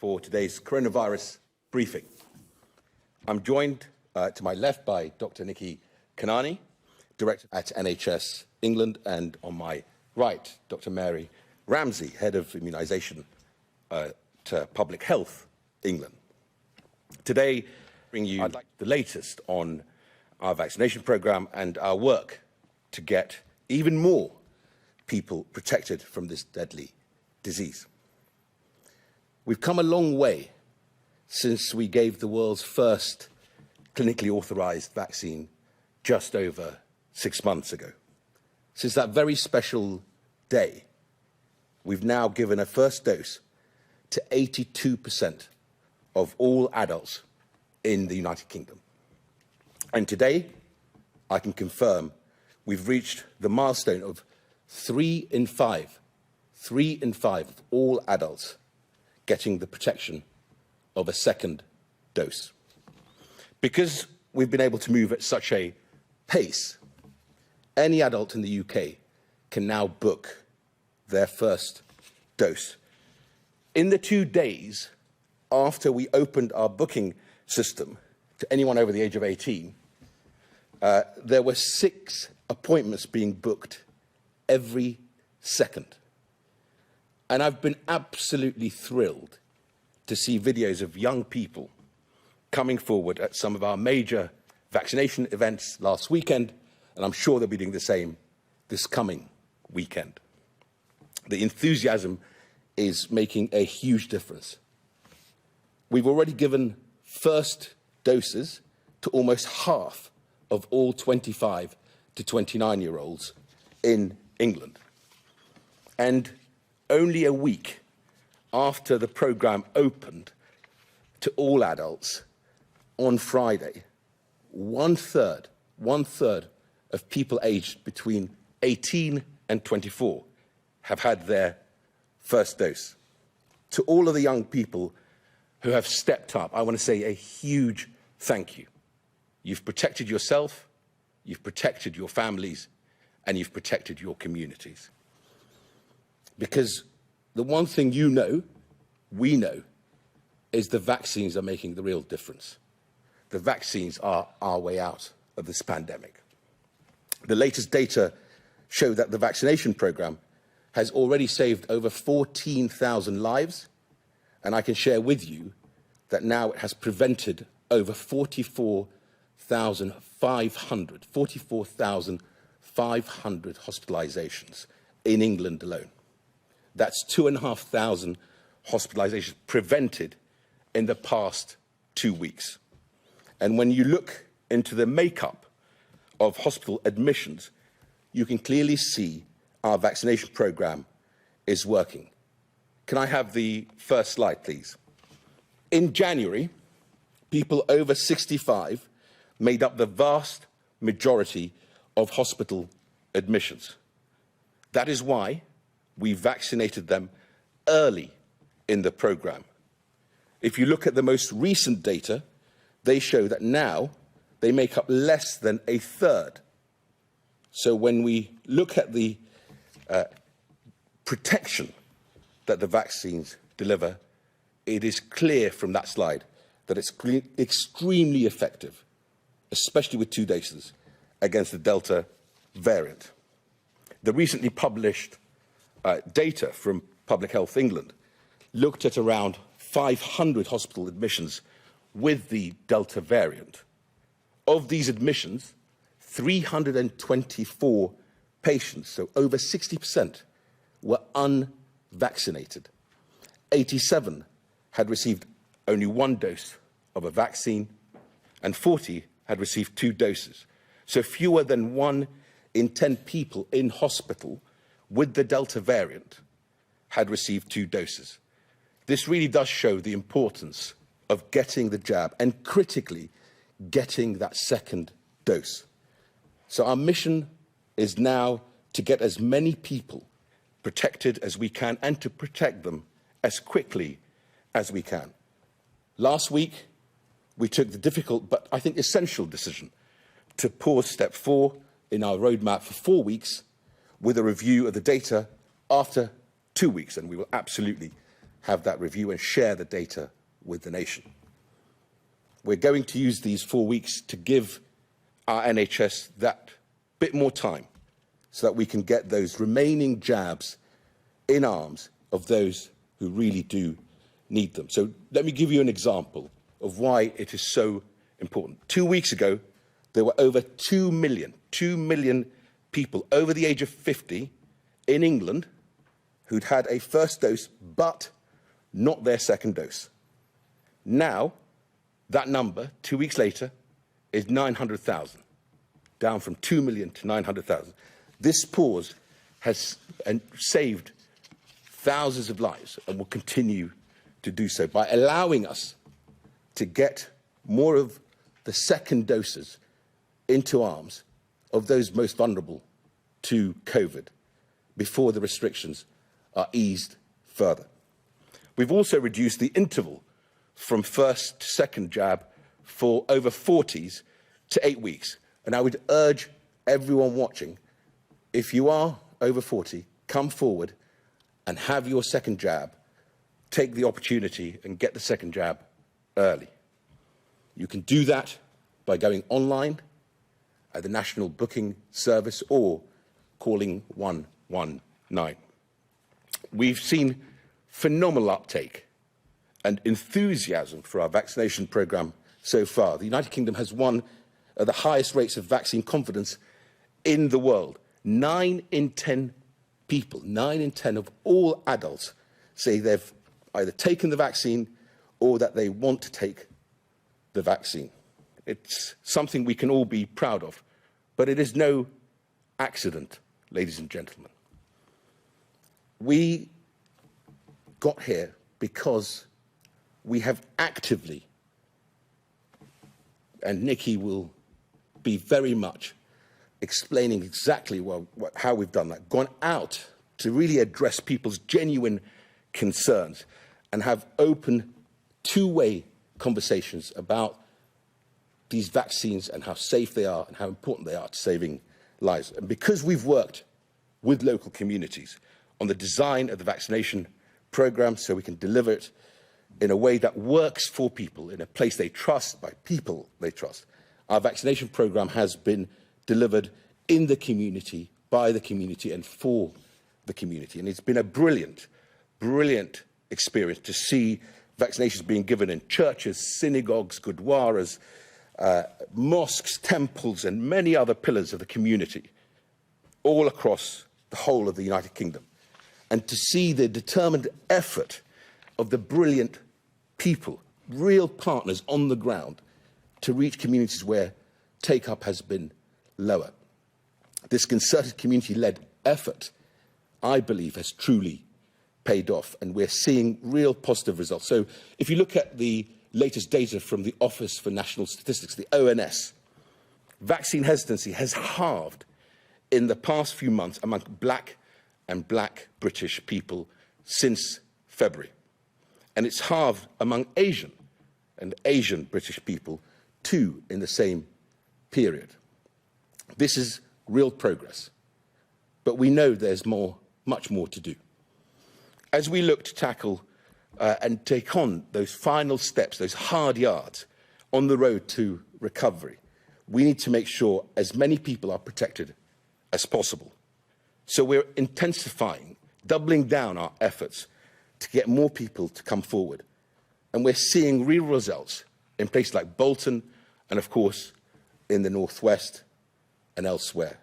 for today's coronavirus briefing. I'm joined to my left by Dr Nikki, Kanani, Director at NHS England, and on my right, Dr Mary Ramsay, Head of Immunisation to Public Health England. Today, I bring you the latest on our vaccination programme and our work to get even more people protected from this deadly disease. We've come a long way since we gave the world's first clinically authorised vaccine just over 6 months ago. Since that very special day, we've now given a first dose to 82% of all adults in the United Kingdom. And today, I can confirm we've reached the milestone of 3 in 5 of all adults getting the protection of a second dose. Because we've been able to move at such a pace, any adult in the UK can now book their first dose. In the 2 days after we opened our booking system to anyone over the age of 18, there were 6 appointments being booked every second. And I've been absolutely thrilled to see videos of young people coming forward at some of our major vaccination events last weekend, and I'm sure they'll be doing the same this coming weekend. The enthusiasm is making a huge difference. We've already given first doses to almost half of all 25 to 29-year-olds in England. And only a week after the programme opened to all adults on Friday, one third of people aged between 18 and 24 have had their first dose. To all of the young people who have stepped up, I want to say a huge thank you. You've protected yourself, you've protected your families, and you've protected your communities. Because the one thing we know, is the vaccines are making the real difference. The vaccines are our way out of this pandemic. The latest data show that the vaccination programme has already saved over 14,000 lives, and I can share with you that now it has prevented over 44,500 hospitalisations in England alone. That's 2,500 hospitalisations prevented in the past 2 weeks. And when you look into the makeup of hospital admissions, you can clearly see our vaccination programme is working. Can I have the first slide, please? In January, people over 65 made up the vast majority of hospital admissions. That is why we vaccinated them early in the programme. If you look at the most recent data, they show that now they make up less than a third. So when we look at the protection that the vaccines deliver, it is clear from that slide that it's extremely effective, especially with 2 doses, against the Delta variant. The recently published data from Public Health England looked at around 500 hospital admissions with the Delta variant. Of these admissions, 324 patients, so over 60%, were unvaccinated. 87 had received only 1 dose of a vaccine, and 40 had received 2 doses. So fewer than 1 in 10 people in hospital with the Delta variant had received 2 doses. This really does show the importance of getting the jab and, critically, getting that second dose. So our mission is now to get as many people protected as we can and to protect them as quickly as we can. Last week, we took the difficult but I think essential decision to pause step 4 in our roadmap for 4 weeks with a review of the data after 2 weeks, and we will absolutely have that review and share the data with the nation. We're going to use these 4 weeks to give our NHS that bit more time so that we can get those remaining jabs in arms of those who really do need them. So let me give you an example of why it is so important. 2 weeks ago, there were over 2 million people over the age of 50 in England who'd had a first dose but not their second dose. Now, that number, 2 weeks later, is 900,000, down from 2 million to 900,000. This pause has saved thousands of lives and will continue to do so by allowing us to get more of the second doses into arms of those most vulnerable to COVID before the restrictions are eased further. We've also reduced the interval from first to second jab for over 40s to 8 weeks. And I would urge everyone watching, if you are over 40, come forward and have your second jab. Take the opportunity and get the second jab early. You can do that by going online at the National Booking Service or calling 119. We've seen phenomenal uptake and enthusiasm for our vaccination programme so far. The United Kingdom has one of the highest rates of vaccine confidence in the world. 9 in 10 people, 9 in 10 of all adults say they've either taken the vaccine or that they want to take the vaccine. It's something we can all be proud of, but it is no accident, ladies and gentlemen. We got here because we have actively, and Nikki will be very much explaining exactly how we've done that, gone out to really address people's genuine concerns and have open two-way conversations about these vaccines and how safe they are and how important they are to saving lives. And because we've worked with local communities on the design of the vaccination programme so we can deliver it in a way that works for people, in a place they trust, by people they trust, our vaccination programme has been delivered in the community, by the community and for the community. And it's been a brilliant, brilliant experience to see vaccinations being given in churches, synagogues, gurdwaras, mosques, temples and many other pillars of the community all across the whole of the United Kingdom. And to see the determined effort of the brilliant people, real partners on the ground, to reach communities where take-up has been lower. This concerted community-led effort, I believe, has truly paid off, and we're seeing real positive results. So if you look at the latest data from the Office for National Statistics, the ONS, vaccine hesitancy has halved in the past few months among black and black British people since February. And it's halved among Asian and Asian British people too in the same period. This is real progress, but we know there's much more to do. As we look to tackle and take on those final steps, those hard yards on the road to recovery, we need to make sure as many people are protected as possible. So we're intensifying, doubling down our efforts to get more people to come forward. And we're seeing real results in places like Bolton and, of course, in the Northwest and elsewhere.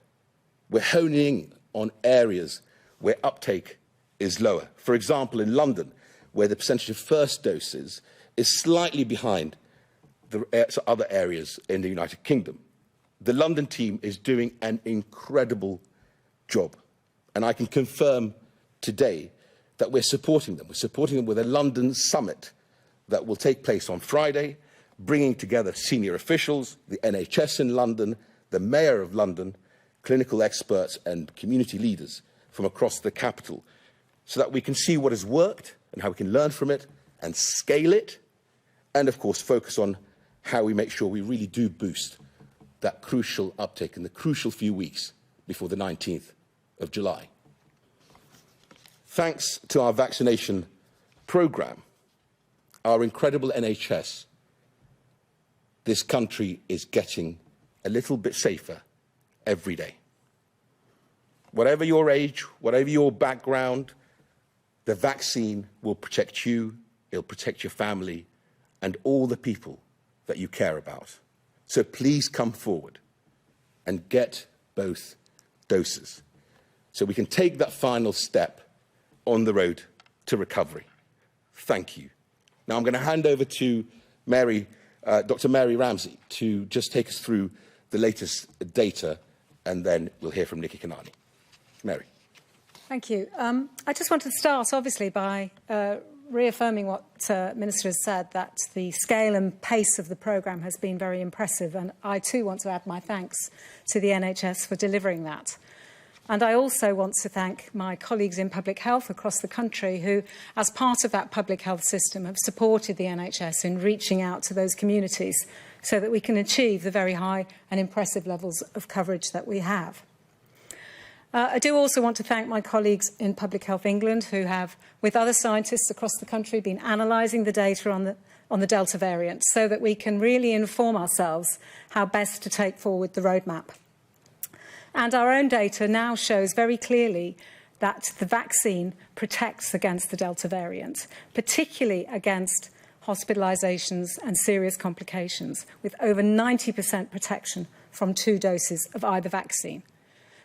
We're honing in on areas where uptake is lower. For example, in London, where the percentage of first doses is slightly behind the other areas in the United Kingdom. The London team is doing an incredible job. And I can confirm today that we're supporting them. We're supporting them with a London summit that will take place on Friday, bringing together senior officials, the NHS in London, the Mayor of London, clinical experts and community leaders from across the capital, so that we can see what has worked and how we can learn from it and scale it, and of course focus on how we make sure we really do boost that crucial uptake in the crucial few weeks before the 19th of July. Thanks to our vaccination programme, our incredible NHS, this country is getting a little bit safer every day. Whatever your age, whatever your background, the vaccine will protect you, it'll protect your family and all the people that you care about. So please come forward and get both doses so we can take that final step on the road to recovery. Thank you. Now I'm going to hand over to Dr Mary Ramsay to just take us through the latest data, and then we'll hear from Nikki Kanani. Mary. Thank you. I just wanted to start, obviously, by reaffirming what Minister has said, that the scale and pace of the programme has been very impressive, and I too want to add my thanks to the NHS for delivering that. And I also want to thank my colleagues in public health across the country who, as part of that public health system, have supported the NHS in reaching out to those communities so that we can achieve the very high and impressive levels of coverage that we have. I do also want to thank my colleagues in Public Health England who have, with other scientists across the country, been analysing the data on the Delta variant so that we can really inform ourselves how best to take forward the roadmap. And our own data now shows very clearly that the vaccine protects against the Delta variant, particularly against hospitalisations and serious complications, with over 90% protection from 2 doses of either vaccine.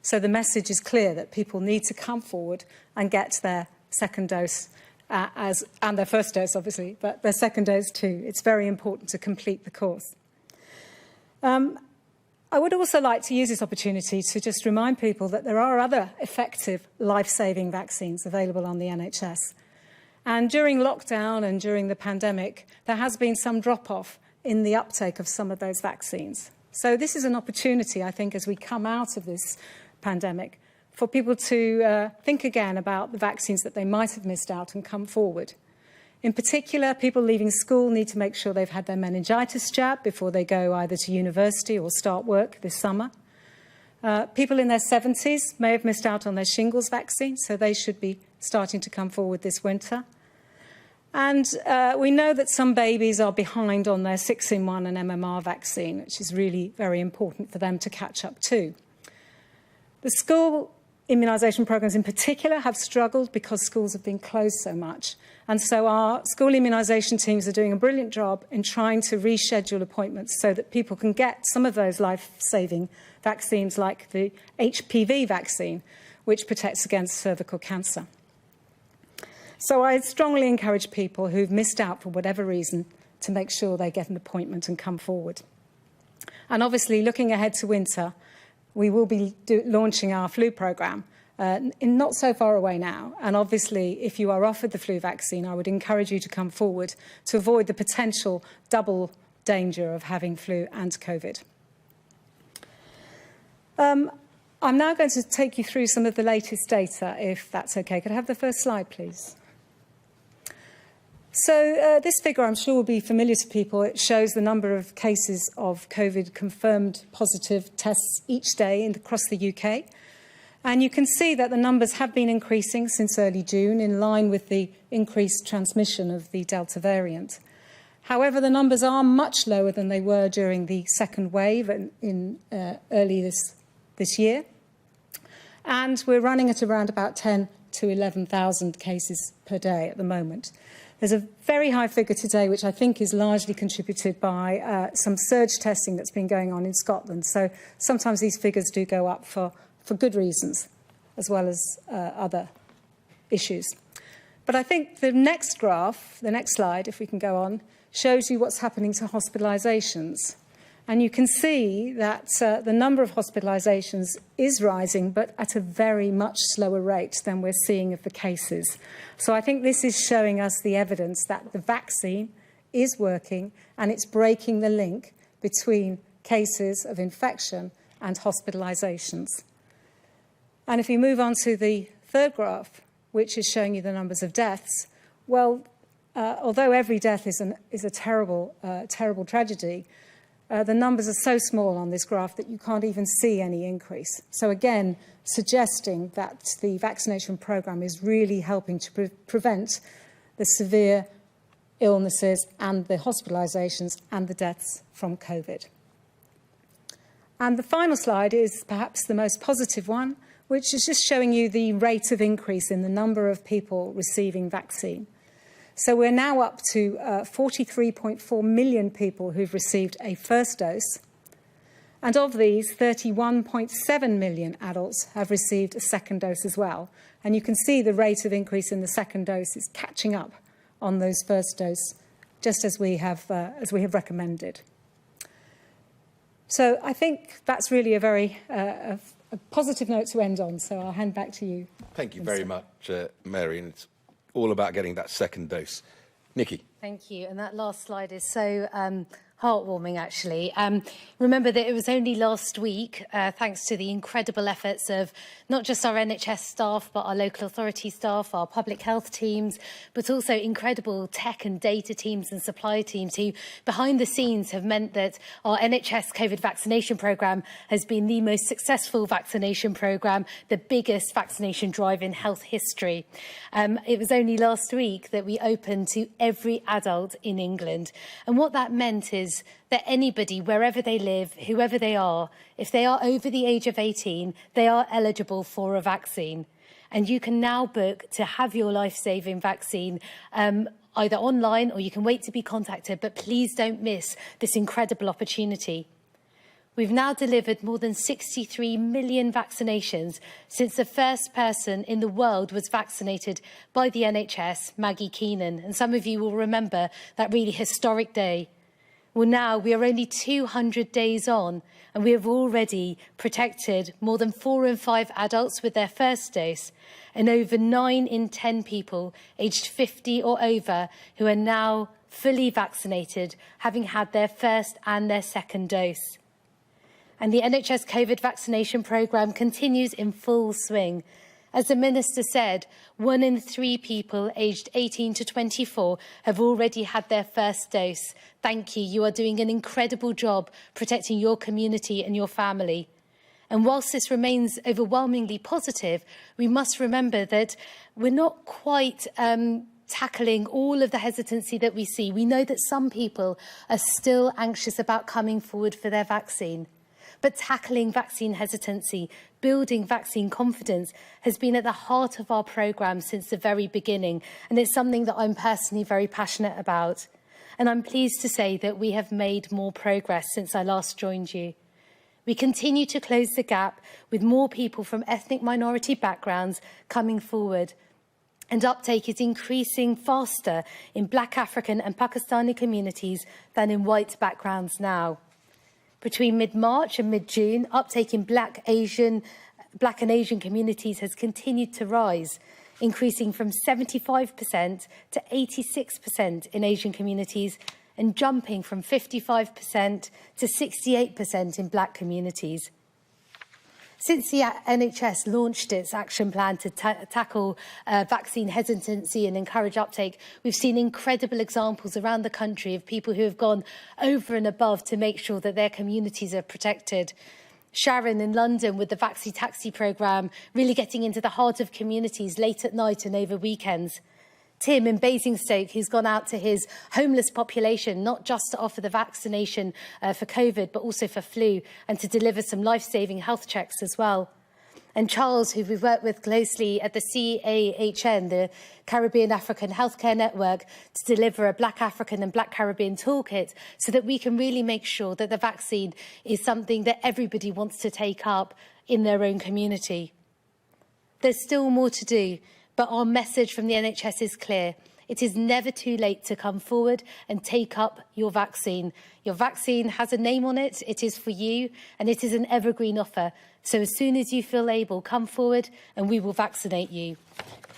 So the message is clear that people need to come forward and get their second dose, and their first dose, obviously, but their second dose too. It's very important to complete the course. I would also like to use this opportunity to just remind people that there are other effective life-saving vaccines available on the NHS. And during lockdown and during the pandemic, there has been some drop-off in the uptake of some of those vaccines. So this is an opportunity, I think, as we come out of this pandemic, for people to think again about the vaccines that they might have missed out and come forward. In particular, people leaving school need to make sure they've had their meningitis jab before they go either to university or start work this summer. People in their 70s may have missed out on their shingles vaccine, so they should be starting to come forward this winter. And we know that some babies are behind on their 6-in-1 and MMR vaccine, which is really very important for them to catch up to. The school immunisation programmes in particular have struggled because schools have been closed so much. And so our school immunisation teams are doing a brilliant job in trying to reschedule appointments so that people can get some of those life-saving vaccines like the HPV vaccine, which protects against cervical cancer. So I strongly encourage people who've missed out for whatever reason to make sure they get an appointment and come forward. And obviously, looking ahead to winter, we will be launching our flu programme in not so far away now. And obviously, if you are offered the flu vaccine, I would encourage you to come forward to avoid the potential double danger of having flu and COVID. I'm now going to take you through some of the latest data, if that's OK. Could I have the first slide, please? So this figure, I'm sure, will be familiar to people. It shows the number of cases of COVID confirmed positive tests each day across the UK. And you can see that the numbers have been increasing since early June, in line with the increased transmission of the Delta variant. However, the numbers are much lower than they were during the second wave early this year. And we're running at around about 10 to 11,000 cases per day at the moment. There's a very high figure today, which I think is largely contributed by some surge testing that's been going on in Scotland. So sometimes these figures do go up for good reasons, as well as other issues. But I think the next graph, the next slide, if we can go on, shows you what's happening to hospitalisations. And you can see that the number of hospitalisations is rising, but at a very much slower rate than we're seeing of the cases. So I think this is showing us the evidence that the vaccine is working and it's breaking the link between cases of infection and hospitalisations. And if we move on to the third graph, which is showing you the numbers of deaths, well, although every death is a terrible tragedy, the numbers are so small on this graph that you can't even see any increase. So again, suggesting that the vaccination programme is really helping to prevent the severe illnesses and the hospitalisations and the deaths from COVID. And the final slide is perhaps the most positive one, which is just showing you the rate of increase in the number of people receiving vaccine. So we're now up to 43.4 million people who've received a first dose. And of these, 31.7 million adults have received a second dose as well. And you can see the rate of increase in the second dose is catching up on those first dose, just as we have recommended. So I think that's really a very a positive note to end on. So I'll hand back to you. Thank you very much, Mary. And it's all about getting that second dose. Nikki. Thank you. And that last slide is so heartwarming, actually. Remember that it was only last week, thanks to the incredible efforts of not just our NHS staff, but our local authority staff, our public health teams, but also incredible tech and data teams and supply teams who, behind the scenes, have meant that our NHS COVID vaccination programme has been the most successful vaccination programme, the biggest vaccination drive in health history. It was only last week that we opened to every adult in England. And what that meant is that anybody, wherever they live, whoever they are, if they are over the age of 18, they are eligible for a vaccine. And you can now book to have your life-saving vaccine either online or you can wait to be contacted. But please don't miss this incredible opportunity. We've now delivered more than 63 million vaccinations since the first person in the world was vaccinated by the NHS, Maggie Keenan. And some of you will remember that really historic day. Well, now we are only 200 days on and we have already protected more than 4 in 5 adults with their first dose and over 9 in 10 people aged 50 or over who are now fully vaccinated, having had their first and their second dose. And the NHS COVID vaccination programme continues in full swing. As the Minister said, 1 in 3 people aged 18 to 24 have already had their first dose. Thank you. You are doing an incredible job protecting your community and your family. And whilst this remains overwhelmingly positive, we must remember that we're not quite tackling all of the hesitancy that we see. We know that some people are still anxious about coming forward for their vaccine. But tackling vaccine hesitancy, building vaccine confidence has been at the heart of our programme since the very beginning. And it's something that I'm personally very passionate about. And I'm pleased to say that we have made more progress since I last joined you. We continue to close the gap with more people from ethnic minority backgrounds coming forward. And uptake is increasing faster in Black African and Pakistani communities than in white backgrounds now. Between mid-March and mid-June, uptake in Black and Asian communities has continued to rise, increasing from 75% to 86% in Asian communities and jumping from 55% to 68% in Black communities. Since the NHS launched its action plan to tackle vaccine hesitancy and encourage uptake, we've seen incredible examples around the country of people who have gone over and above to make sure that their communities are protected. Sharon in London with the Vaccine Taxi programme, really getting into the heart of communities late at night and over weekends. Tim in Basingstoke, who's gone out to his homeless population, not just to offer the vaccination for COVID, but also for flu, and to deliver some life-saving health checks as well. And Charles, who we've worked with closely at the CAHN, the Caribbean African Healthcare Network, to deliver a Black African and Black Caribbean toolkit so that we can really make sure that the vaccine is something that everybody wants to take up in their own community. There's still more to do. But our message from the NHS is clear. It is never too late to come forward and take up your vaccine. Your vaccine has a name on it. It is for you, and it is an evergreen offer. So as soon as you feel able, come forward and we will vaccinate you.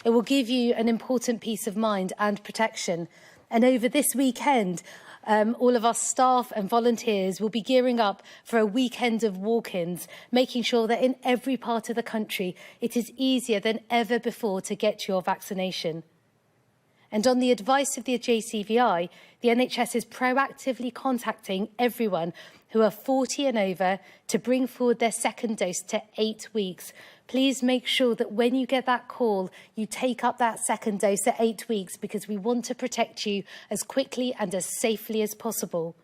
It will give you an important peace of mind and protection. And over this weekend, all of our staff and volunteers will be gearing up for a weekend of walk-ins, making sure that in every part of the country it is easier than ever before to get your vaccination. And on the advice of the JCVI, the NHS is proactively contacting everyone who are 40 and over to bring forward their second dose to 8 weeks. Please make sure that when you get that call, you take up that second dose at 8 weeks, because we want to protect you as quickly and as safely as possible.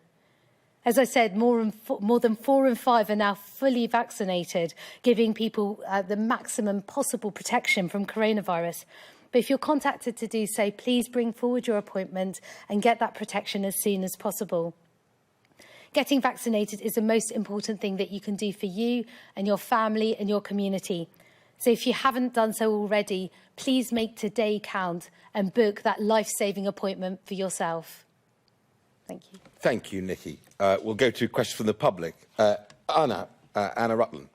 As I said, more than 4 in 5 are now fully vaccinated, giving people the maximum possible protection from coronavirus. But if you're contacted to do so, please bring forward your appointment and get that protection as soon as possible. Getting vaccinated is the most important thing that you can do for you and your family and your community. So if you haven't done so already, please make today count and book that life-saving appointment for yourself. Thank you. Thank you, Nikki. We'll go to questions from the public. Anna Rutland.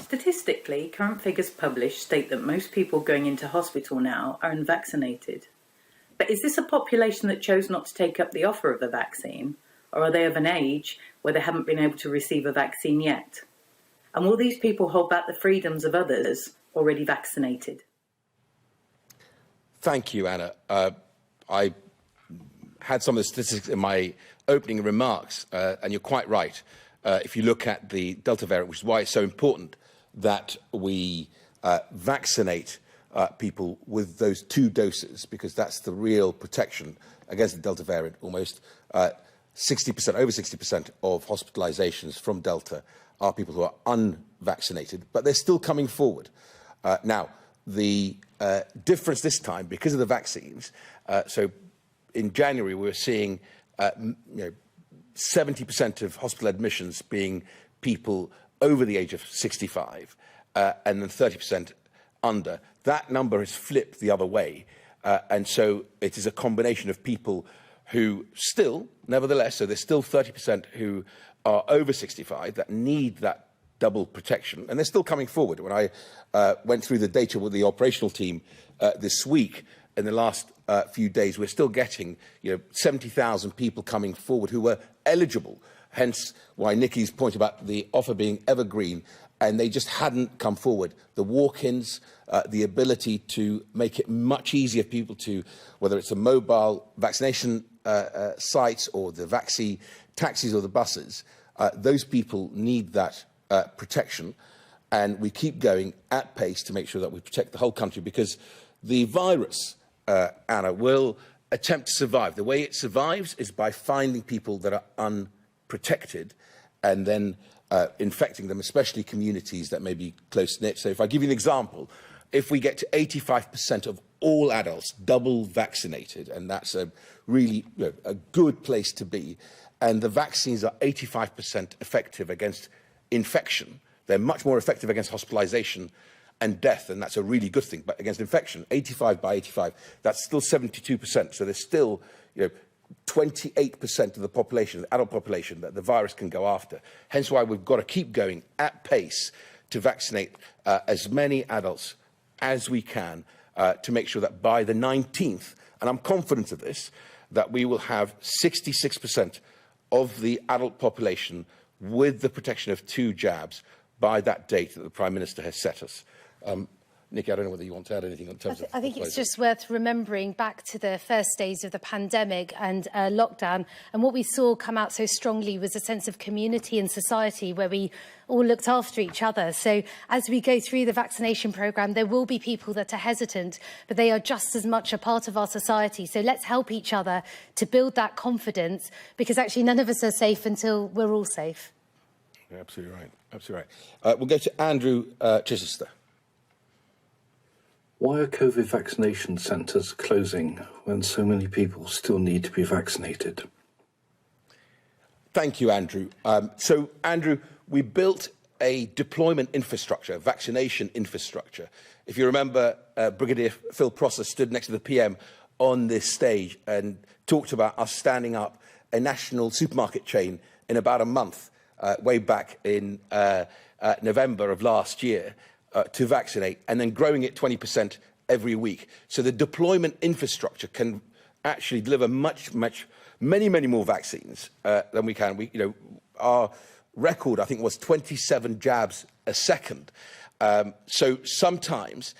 Statistically, current figures published state that most people going into hospital now are unvaccinated. But is this a population that chose not to take up the offer of a vaccine, or are they of an age where they haven't been able to receive a vaccine yet? And will these people hold back the freedoms of others already vaccinated? Thank you, Anna. I had some of the statistics in my opening remarks, and you're quite right. If you look at the Delta variant, which is why it's so important that we vaccinate people with those 2 doses, because that's the real protection against the Delta variant. Almost 60%, over 60% of hospitalizations from Delta are people who are unvaccinated, but they're still coming forward. Now, the difference this time, because of the vaccines, so in January we were seeing 70% of hospital admissions being people over the age of 65, and then 30% under. That number has flipped the other way, and so it is a combination of people who still, nevertheless, so there's still 30% who are over 65 that need that double protection, and they're still coming forward. When I went through the data with the operational team this week, in the last few days, we're still getting 70,000 people coming forward who were eligible, hence why Nikki's point about the offer being evergreen, and they just hadn't come forward. The walk-ins, the ability to make it much easier for people to, whether it's a mobile vaccination sites or the vaccine taxis or the buses, those people need that protection, and we keep going at pace to make sure that we protect the whole country, because the virus, Anna, will attempt to survive. The way it survives is by finding people that are unprotected and then infecting them, especially communities that may be close-knit. So if I give you an example, if we get to 85% of all adults double vaccinated, and that's a really a good place to be, and the vaccines are 85% effective against infection, they're much more effective against hospitalization and death, and that's a really good thing. But against infection, 85 by 85, that's still 72%. So there's still 28% of the population, the adult population, that the virus can go after. Hence why we've got to keep going at pace to vaccinate as many adults as we can to make sure that by the 19th, and I'm confident of this, that we will have 66% of the adult population with the protection of 2 jabs by that date that the Prime Minister has set us. Nikki, I don't know whether you want to add anything in terms of... I think it's just worth remembering back to the first days of the pandemic and lockdown, and what we saw come out so strongly was a sense of community and society where we all looked after each other. So as we go through the vaccination programme, there will be people that are hesitant, but they are just as much a part of our society. So let's help each other to build that confidence, because actually none of us are safe until we're all safe. You're absolutely right. Absolutely right. We'll go to Andrew Chichester. Why are COVID vaccination centres closing when so many people still need to be vaccinated? Thank you, Andrew. So, Andrew, we built a deployment infrastructure, a vaccination infrastructure. If you remember, Brigadier Phil Prosser stood next to the PM on this stage and talked about us standing up a national supermarket chain in about a month, way back in November of last year, to vaccinate, and then growing it 20% every week. So the deployment infrastructure can actually deliver many more vaccines than we can. Our record, I think, was 27 jabs a second. So sometimes,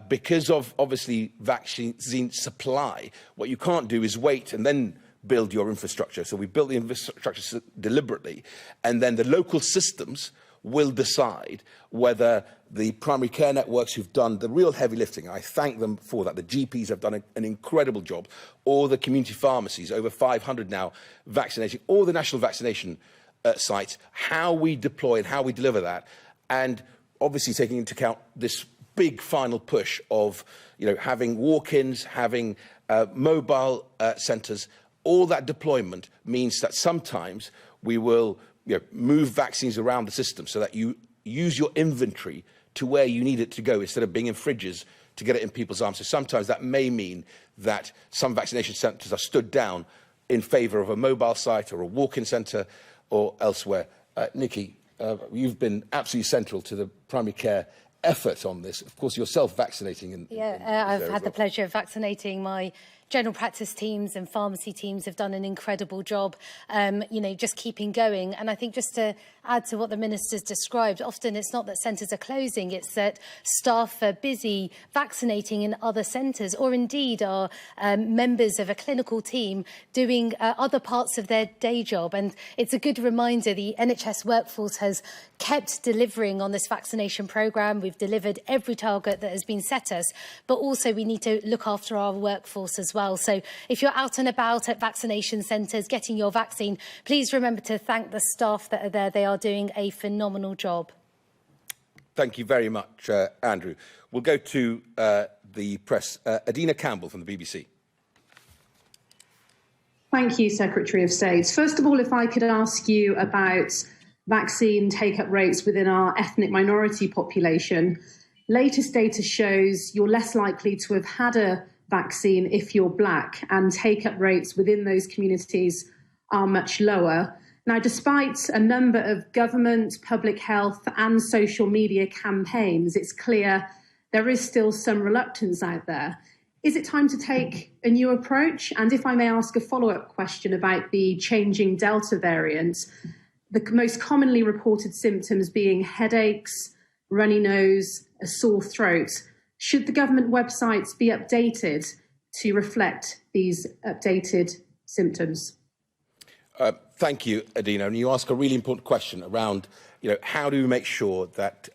because of obviously vaccine supply, what you can't do is wait and then build your infrastructure. So we built the infrastructure deliberately, and then the local systems will decide whether the primary care networks who've done the real heavy lifting, I thank them for that, the GPs have done an incredible job, or the community pharmacies, over 500 now, vaccinating, or the national vaccination sites, how we deploy and how we deliver that, and obviously taking into account this big final push of having walk-ins, having mobile centres. All that deployment means that sometimes we will move vaccines around the system so that you use your inventory to where you need it to go instead of being in fridges to get it in people's arms. So sometimes that may mean that some vaccination centres are stood down in favour of a mobile site or a walk-in centre or elsewhere. Nikki, you've been absolutely central to the primary care effort on this. Of course, yourself vaccinating. I've had the pleasure of vaccinating. My general practice teams and pharmacy teams have done an incredible job, just keeping going. And I think just to add to what the Minister's described, often it's not that centres are closing, it's that staff are busy vaccinating in other centres, or indeed are members of a clinical team doing other parts of their day job. And it's a good reminder the NHS workforce has kept delivering on this vaccination programme. We've delivered every target that has been set us, but also we need to look after our workforce as well. So if you're out and about at vaccination centres getting your vaccine, please remember to thank the staff that are there. They are doing a phenomenal job. Thank you very much, Andrew. We'll go to the press. Adina Campbell from the BBC. Thank you, Secretary of State. First of all, if I could ask you about vaccine take-up rates within our ethnic minority population. Latest data shows you're less likely to have had a vaccine if you're black, and take-up rates within those communities are much lower. Now, despite a number of government, public health and social media campaigns, it's clear there is still some reluctance out there. Is it time to take a new approach? And if I may ask a follow-up question about the changing Delta variant, the most commonly reported symptoms being headaches, runny nose, a sore throat. Should the government websites be updated to reflect these updated symptoms? Thank you, Adina. And you ask a really important question around, how do we make sure that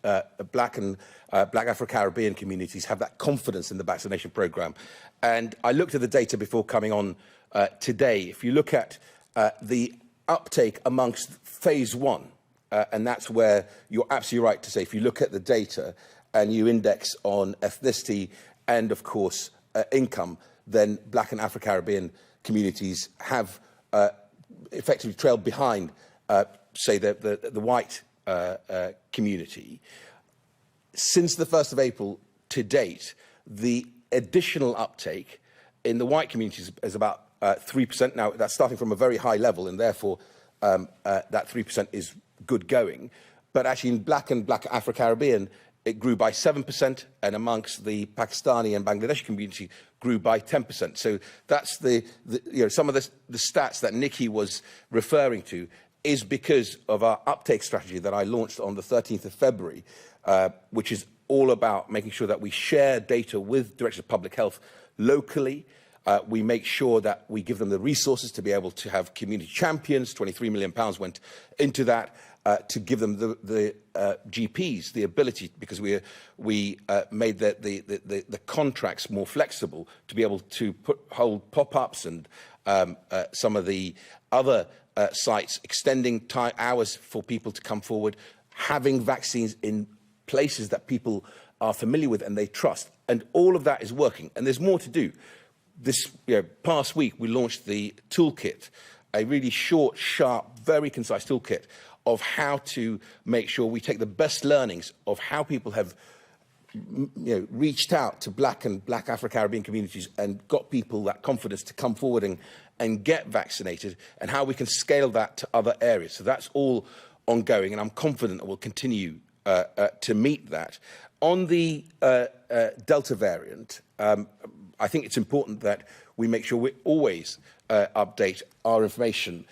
Black and Black Afro-Caribbean communities have that confidence in the vaccination programme? And I looked at the data before coming on today. If you look at the uptake amongst phase one, and that's where you're absolutely right to say, if you look at the data and you index on ethnicity and, of course, income, then Black and Afro-Caribbean communities have effectively trailed behind, say, the white community. Since the 1st of April to date, the additional uptake in the white communities is about 3%. Now, that's starting from a very high level, and therefore that 3% is good going. But actually in Black and Black Afro-Caribbean, it grew by 7%, and amongst the Pakistani and Bangladeshi community grew by 10%. So that's some of the stats that Nikki was referring to is because of our uptake strategy that I launched on the 13th of February, which is all about making sure that we share data with Directors of Public Health locally. We make sure that we give them the resources to be able to have community champions. £23 million went into that to give them the GPs the ability, because we made the contracts more flexible to be able to hold pop-ups and some of the other sites, extending hours for people to come forward, having vaccines in places that people are familiar with and they trust. And all of that is working, and there's more to do. This past week, we launched the toolkit, a really short, sharp, very concise toolkit of how to make sure we take the best learnings of how people have reached out to Black and Black Afro-Caribbean communities and got people that confidence to come forward and get vaccinated, and how we can scale that to other areas. So that's all ongoing, and I'm confident that we'll continue to meet that. On the Delta variant, I think it's important that we make sure we always update our information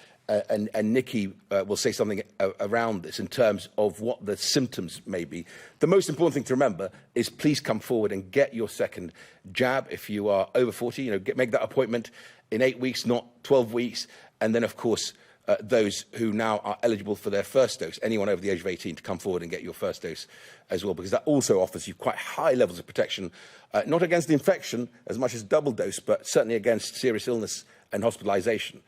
and Nikki will say something around this in terms of what the symptoms may be. The most important thing to remember is please come forward and get your second jab if you are over 40. Make that appointment in 8 weeks, not 12 weeks. And then, of course, those who now are eligible for their first dose, anyone over the age of 18, to come forward and get your first dose as well, because that also offers you quite high levels of protection, not against the infection as much as double dose, but certainly against serious illness and hospitalisation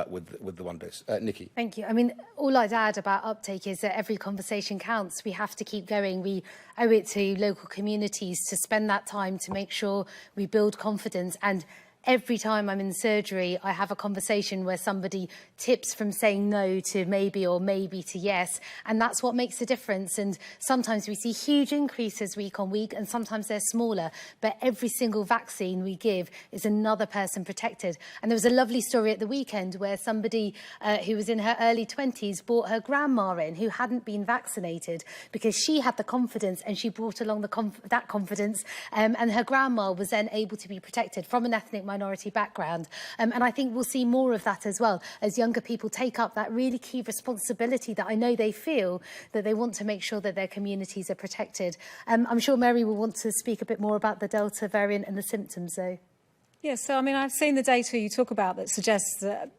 with the one dose. Nikki. Thank you. I mean, all I'd add about uptake is that every conversation counts. We have to keep going. We owe it to local communities to spend that time to make sure we build confidence. And every time I'm in surgery, I have a conversation where somebody tips from saying no to maybe or maybe to yes. And that's what makes a difference. And sometimes we see huge increases week on week, and sometimes they're smaller. But every single vaccine we give is another person protected. And there was a lovely story at the weekend where somebody who was in her early 20s brought her grandma in who hadn't been vaccinated because she had the confidence, and she brought along that confidence. And her grandma was then able to be protected from an ethnic minority background. And I think we'll see more of that as well as younger people take up that really key responsibility that I know they feel, that they want to make sure that their communities are protected. I'm sure Mary will want to speak a bit more about the Delta variant and the symptoms, though. Yes, so I mean, I've seen the data you talk about that suggests that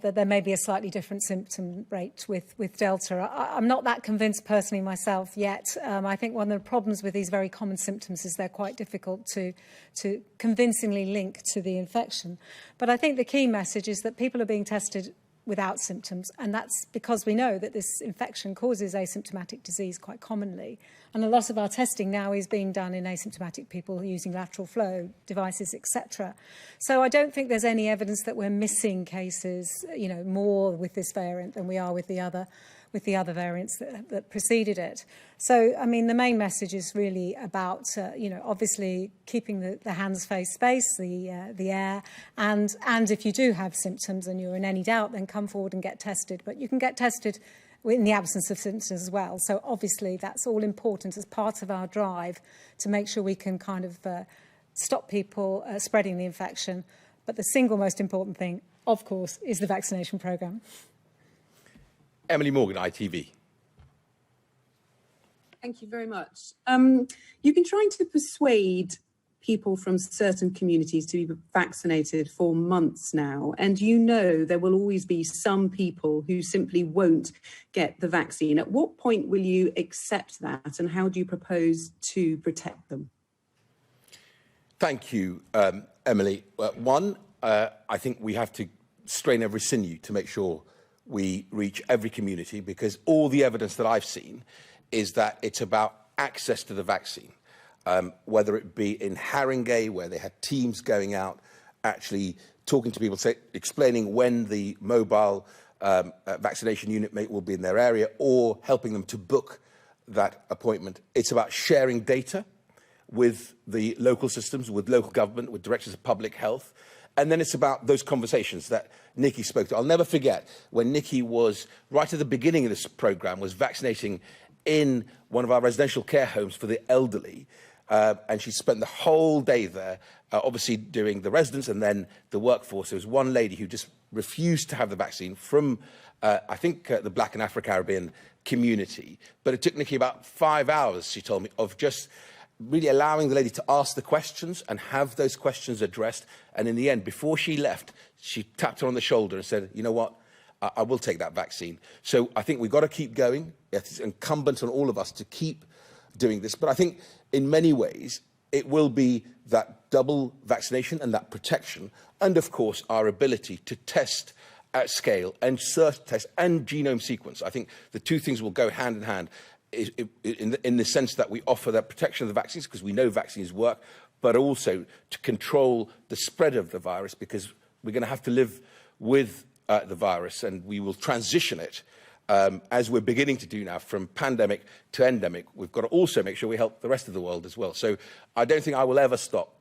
there may be a slightly different symptom rate with Delta. I'm not that convinced personally myself yet. I think one of the problems with these very common symptoms is they're quite difficult to convincingly link to the infection. But I think the key message is that people are being tested without symptoms, and that's because we know that this infection causes asymptomatic disease quite commonly. And a lot of our testing now is being done in asymptomatic people using lateral flow devices, etc. So I don't think there's any evidence that we're missing cases, more with this variant than we are with the other variants that preceded it. So, I mean, the main message is really about, obviously keeping the hands, face, space, the air, and if you do have symptoms and you're in any doubt, then come forward and get tested. But you can get tested in the absence of symptoms as well. So obviously that's all important as part of our drive to make sure we can kind of stop people spreading the infection. But the single most important thing, of course, is the vaccination programme. Emily Morgan, ITV. Thank you very much. You've been trying to persuade people from certain communities to be vaccinated for months now, and there will always be some people who simply won't get the vaccine. At what point will you accept that, and how do you propose to protect them? Thank you, Emily. I think we have to strain every sinew to make sure we reach every community, because all the evidence that I've seen is that it's about access to the vaccine, whether it be in Haringey, where they had teams going out, actually talking to people, explaining when the mobile vaccination unit will be in their area, or helping them to book that appointment. It's about sharing data with the local systems, with local government, with directors of public health. And then it's about those conversations that Nikki spoke to. I'll never forget when Nikki was, right at the beginning of this programme, was vaccinating in one of our residential care homes for the elderly. And she spent the whole day there, obviously doing the residents and then the workforce. There was one lady who just refused to have the vaccine from, I think, the Black and Afro-Caribbean community. But it took Nikki about 5 hours, she told me, of just really allowing the lady to ask the questions and have those questions addressed. And in the end, before she left, she tapped her on the shoulder and said, you know what, I will take that vaccine. So I think we've got to keep going. It's incumbent on all of us to keep doing this. But I think in many ways, it will be that double vaccination and that protection, and of course, our ability to test at scale and search test and genome sequence. I think the two things will go hand in hand. In the sense that we offer that protection of the vaccines because we know vaccines work, but also to control the spread of the virus, because we're going to have to live with the virus, and we will transition it as we're beginning to do now from pandemic to endemic. We've got to also make sure we help the rest of the world as well. So I don't think I will ever stop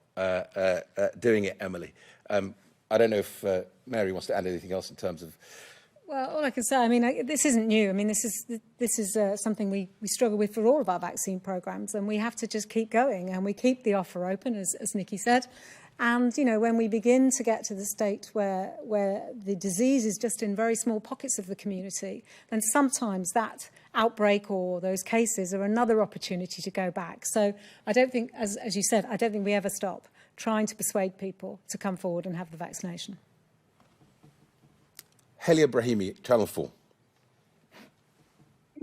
doing it, Emily. I don't know if Mary wants to add anything else in terms of... Well, all I can say, I mean, this isn't new. I mean, this is something we struggle with for all of our vaccine programmes, and we have to just keep going, and we keep the offer open, as Nikki said. And, you know, when we begin to get to the state where the disease is just in very small pockets of the community, then sometimes that outbreak or those cases are another opportunity to go back. So I don't think, as you said, I don't think we ever stop trying to persuade people to come forward and have the vaccination. Helia Brahimi, Channel 4.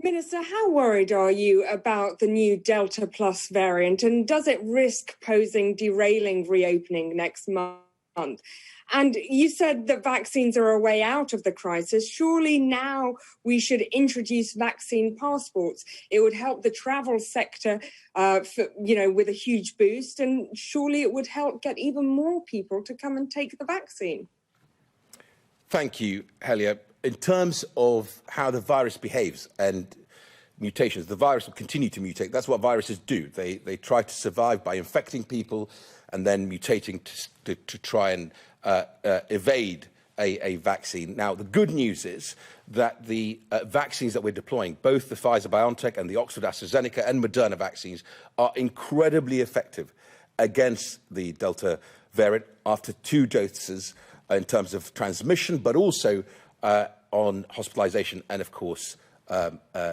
Minister, how worried are you about the new Delta Plus variant, and does it risk derailing reopening next month? And you said that vaccines are a way out of the crisis. Surely now we should introduce vaccine passports. It would help the travel sector, with a huge boost, and surely it would help get even more people to come and take the vaccine. Thank you, Helia. In terms of how the virus behaves and mutations, the virus will continue to mutate. That's what viruses do. They try to survive by infecting people and then mutating to try and evade a vaccine. Now, the good news is that the vaccines that we're deploying, both the Pfizer-BioNTech and the Oxford-AstraZeneca and Moderna vaccines, are incredibly effective against the Delta variant after 2 doses in terms of transmission, but also on hospitalization and, of course,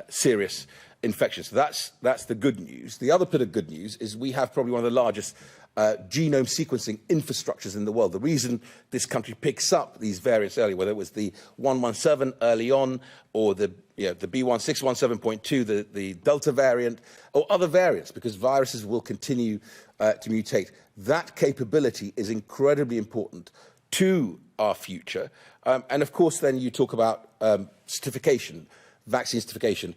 serious infections. So that's the good news. The other bit of good news is we have probably one of the largest genome sequencing infrastructures in the world. The reason this country picks up these variants early, whether it was the 117 early on or the B1617.2, the Delta variant, or other variants, because viruses will continue to mutate. That capability is incredibly important to our future. And of course, then you talk about certification, vaccine certification.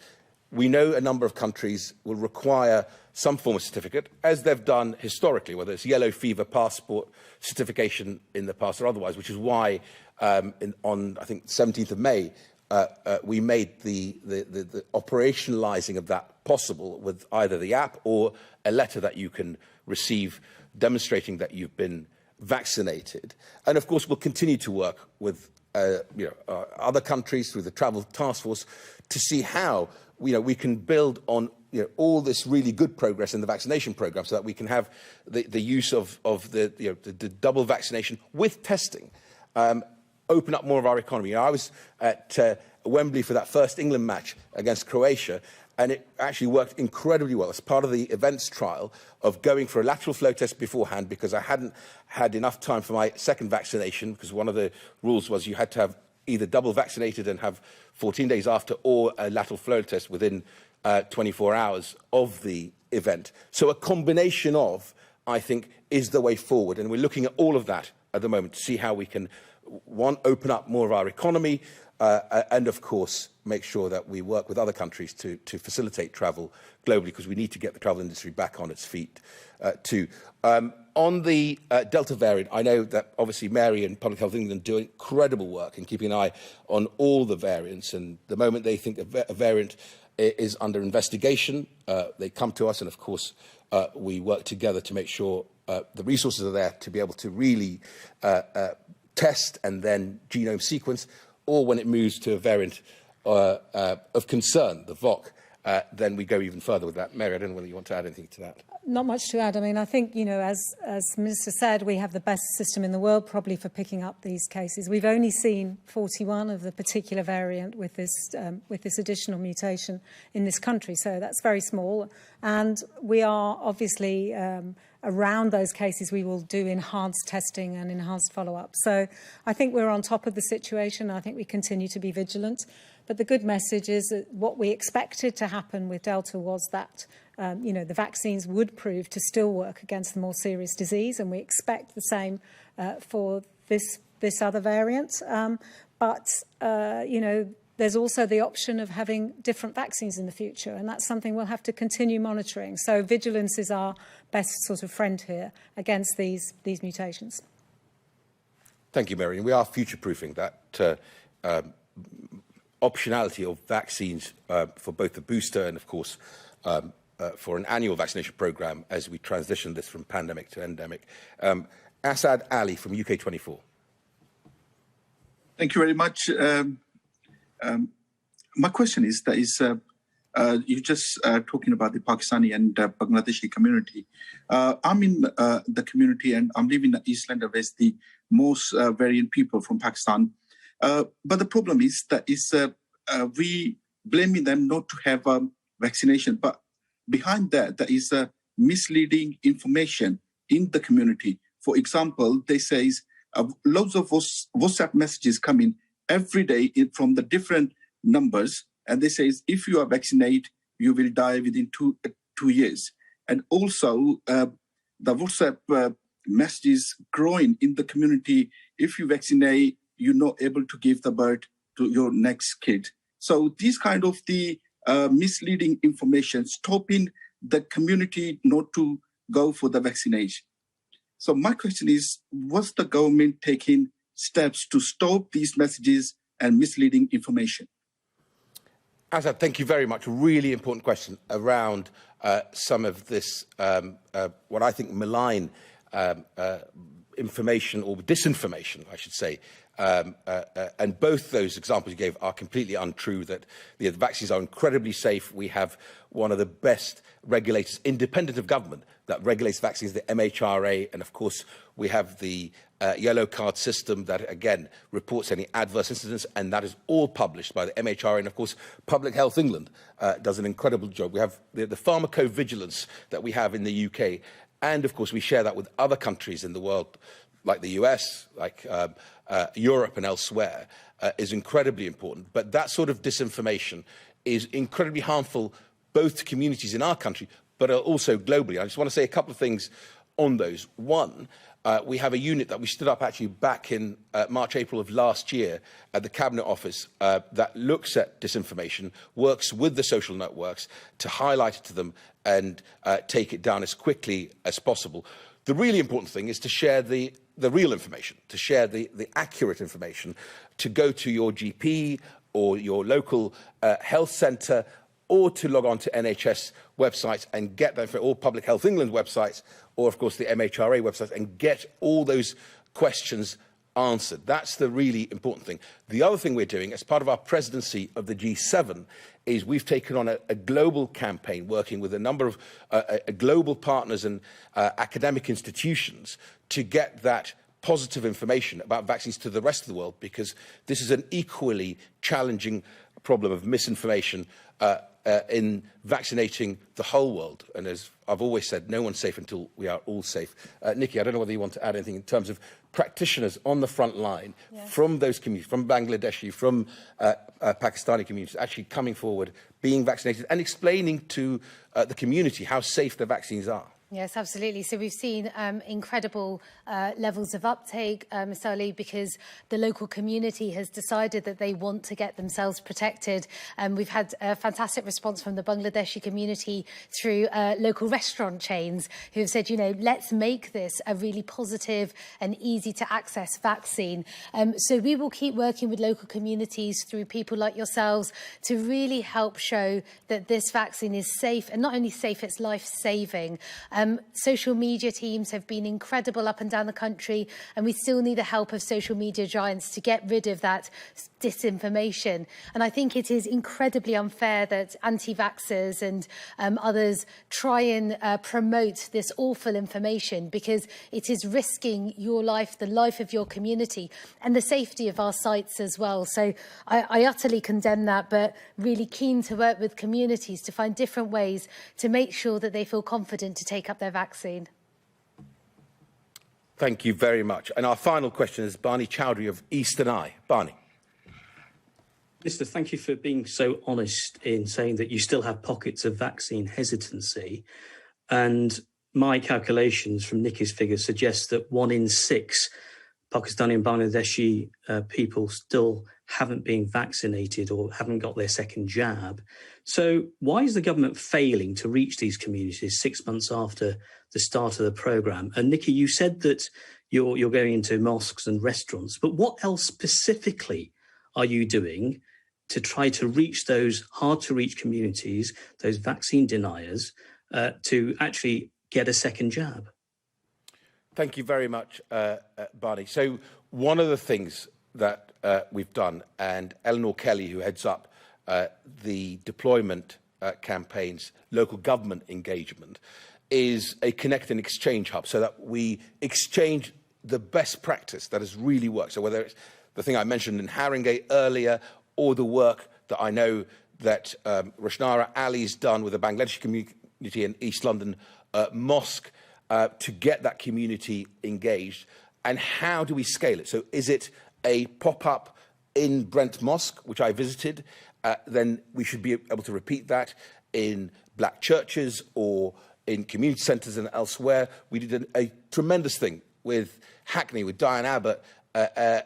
We know a number of countries will require some form of certificate, as they've done historically, whether it's yellow fever passport certification in the past or otherwise, which is why on, I think, 17th of May, we made the operationalizing of that possible with either the app or a letter that you can receive demonstrating that you've been vaccinated. And of course, we'll continue to work with other countries through the Travel Task Force to see how we can build on all this really good progress in the vaccination program, so that we can have the use of the double vaccination with testing, open up more of our economy. I was at Wembley for that first England match against Croatia, and it actually worked incredibly well as part of the events trial of going for a lateral flow test beforehand, because I hadn't had enough time for my second vaccination, because one of the rules was you had to have either double vaccinated and have 14 days after, or a lateral flow test within 24 hours of the event. So a combination of, I think, is the way forward. And we're looking at all of that at the moment to see how we can, one, open up more of our economy, and, of course, make sure that we work with other countries to facilitate travel globally, because we need to get the travel industry back on its feet, too. On the Delta variant, I know that, obviously, Mary and Public Health England do incredible work in keeping an eye on all the variants. And the moment they think a variant is under investigation, they come to us, and, of course, we work together to make sure the resources are there to be able to really test and then genome sequence, or when it moves to a variant of concern, the VOC, then we go even further with that. Mary, I don't know whether you want to add anything to that. Not much to add. I mean, I think, as Minister said, we have the best system in the world probably for picking up these cases. We've only seen 41 of the particular variant with this additional mutation in this country, so that's very small. And we are obviously around those cases, we will do enhanced testing and enhanced follow-up. So I think we're on top of the situation. I think we continue to be vigilant. But the good message is that what we expected to happen with Delta was that the vaccines would prove to still work against the more serious disease, and we expect the same for this other variant. There's also the option of having different vaccines in the future, and that's something we'll have to continue monitoring. So vigilance is our best sort of friend here against these mutations. Thank you, Mary. And we are future-proofing that optionality of vaccines for both the booster and, of course, for an annual vaccination programme as we transition this from pandemic to endemic. Asad Ali from UK24. Thank you very much. My question is you just talking about the Pakistani and Bangladeshi community. I'm in the community and I'm living in East London, where the most variant people from Pakistan. But the problem is that we blaming them not to have vaccination, but behind that, there is misleading information in the community. For example, they say loads of WhatsApp messages come in every day from the different numbers, and they say if you are vaccinated, you will die within two years. And also, the WhatsApp messages growing in the community. If you vaccinate, you're not able to give the birth to your next kid. So these kind of the misleading information stopping the community not to go for the vaccination. So my question is, what's the government taking steps to stop these messages and misleading information? Azad, thank you very much. A really important question around some of this, what I think malign information or disinformation, I should say. And both those examples you gave are completely untrue, that the vaccines are incredibly safe. We have one of the best regulators, independent of government, that regulates vaccines, the MHRA. And of course, we have the yellow card system that, again, reports any adverse incidents. And that is all published by the MHRA. And of course, Public Health England does an incredible job. We have the pharmacovigilance that we have in the UK. And of course, we share that with other countries in the world, like the US, like Europe and elsewhere, is incredibly important. But that sort of disinformation is incredibly harmful both to communities in our country, but also globally. I just want to say a couple of things on those. One, we have a unit that we stood up actually back in March, April of last year at the Cabinet Office that looks at disinformation, works with the social networks to highlight it to them and take it down as quickly as possible. The really important thing is to share the real information, to share the accurate information, to go to your GP or your local health centre, or to log on to NHS websites and get that, or Public Health England websites, or of course the MHRA websites, and get all those questions answered. That's the really important thing. The other thing we're doing as part of our presidency of the G7 is we've taken on a global campaign working with a number of global partners and academic institutions to get that positive information about vaccines to the rest of the world, because this is an equally challenging problem of misinformation in vaccinating the whole world. And as I've always said, no one's safe until we are all safe. Nikki, I don't know whether you want to add anything in terms of practitioners on the front line, yes, from those communities, from Bangladeshi, from Pakistani communities, actually coming forward, being vaccinated and explaining to the community how safe the vaccines are. Yes, absolutely. So we've seen incredible levels of uptake, Mr. Ali, because the local community has decided that they want to get themselves protected. We've had a fantastic response from the Bangladeshi community through local restaurant chains who have said, you know, let's make this a really positive and easy to access vaccine. So we will keep working with local communities through people like yourselves to really help show that this vaccine is safe, and not only safe, it's life-saving. Social media teams have been incredible up and down the country, and we still need the help of social media giants to get rid of that disinformation. And I think it is incredibly unfair that anti-vaxxers and others try and promote this awful information, because it is risking your life, the life of your community, and the safety of our sites as well. So I utterly condemn that, but really keen to work with communities to find different ways to make sure that they feel confident to take up their vaccine. Thank you very much. And our final question is Barney Chowdhury of Eastern Eye. Barney. Minister, thank you for being so honest in saying that you still have pockets of vaccine hesitancy. And my calculations from Nikki's figures suggest that 1 in 6 Pakistani and Bangladeshi people still haven't been vaccinated or haven't got their second jab. So why is the government failing to reach these communities 6 months after the start of the programme? And Nikki, you said that you're going into mosques and restaurants, but what else specifically are you doing to try to reach those hard-to-reach communities, those vaccine deniers, to actually get a second jab? Thank you very much, Barney. So one of the things that we've done, and Eleanor Kelly, who heads up the deployment campaigns, local government engagement, is a connect and exchange hub so that we exchange the best practice that has really worked. So whether it's the thing I mentioned in Haringey earlier or the work that I know that Roshnara Ali's done with the Bangladeshi community in East London Mosque to get that community engaged. And how do we scale it? So is it a pop-up in Brent Mosque, which I visited? Then we should be able to repeat that in black churches or in community centres and elsewhere. We did a tremendous thing with Hackney, with Diane Abbott,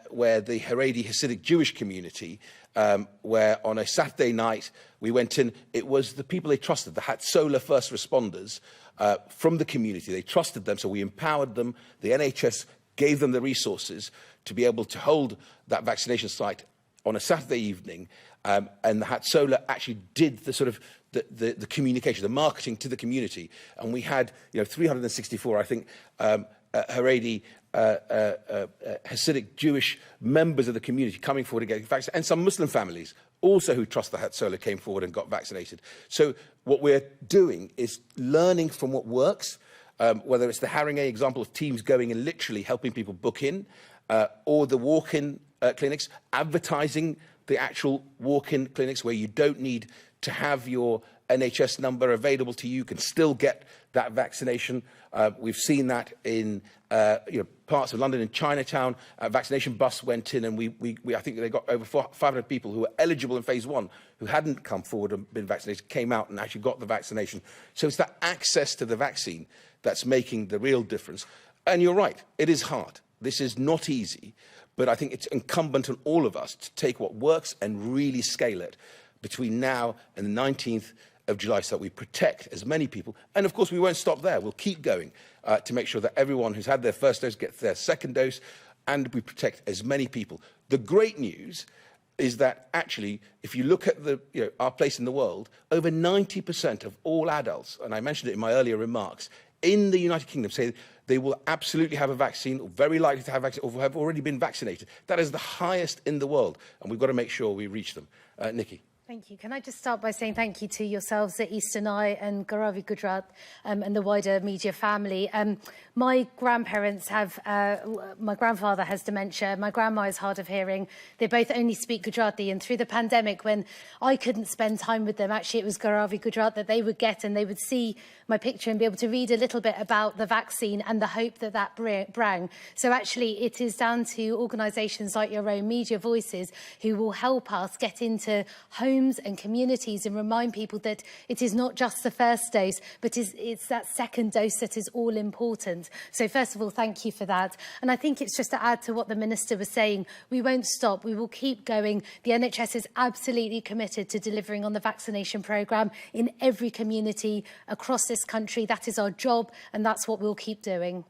where the Haredi Hasidic Jewish community, where on a Saturday night we went in, it was the people they trusted, the Hatzola first responders from the community. They trusted them, so we empowered them. The NHS gave them the resources to be able to hold that vaccination site on a Saturday evening, and the Hatzola actually did the sort of the communication, the marketing to the community, and we had 364, I think, Haredi Hasidic Jewish members of the community coming forward to get vaccinated, and some Muslim families also who trust the Hatzola came forward and got vaccinated. So what we're doing is learning from what works, whether it's the Haringey example of teams going and literally helping people book in, or the walk-in clinics, advertising the actual walk-in clinics where you don't need to have your NHS number available to you, can still get that vaccination. We've seen that in parts of London, in Chinatown. A vaccination bus went in, and I think they got over 500 people who were eligible in phase 1 who hadn't come forward and been vaccinated, came out and actually got the vaccination. So it's that access to the vaccine that's making the real difference. And you're right, it is hard. This is not easy, but I think it's incumbent on all of us to take what works and really scale it between now and the 19th of July so that we protect as many people. And of course, we won't stop there. We'll keep going to make sure that everyone who's had their first dose gets their second dose, and we protect as many people. The great news is that actually, if you look at our place in the world, over 90% of all adults, and I mentioned it in my earlier remarks, in the United Kingdom say they will absolutely have a vaccine, or very likely to have a vaccine, or have already been vaccinated. That is the highest in the world, and we've got to make sure we reach them. Nikki. Thank you. Can I just start by saying thank you to yourselves at Eastern Eye and Gauravi Gujarat and the wider media family. My grandparents have, my grandfather has dementia, my grandma is hard of hearing. They both only speak Gujarati, and through the pandemic, when I couldn't spend time with them, actually it was Gauravi Gujarat that they would get, and they would see my picture and be able to read a little bit about the vaccine and the hope that that brought. So actually it is down to organisations like your own, Media Voices, who will help us get into homes and communities and remind people that it is not just the first dose, but it's that second dose that is all important. So first of all, thank you for that. And I think it's just to add to what the Minister was saying, we won't stop, we will keep going. The NHS is absolutely committed to delivering on the vaccination programme in every community across this country. That is our job, and that's what we'll keep doing.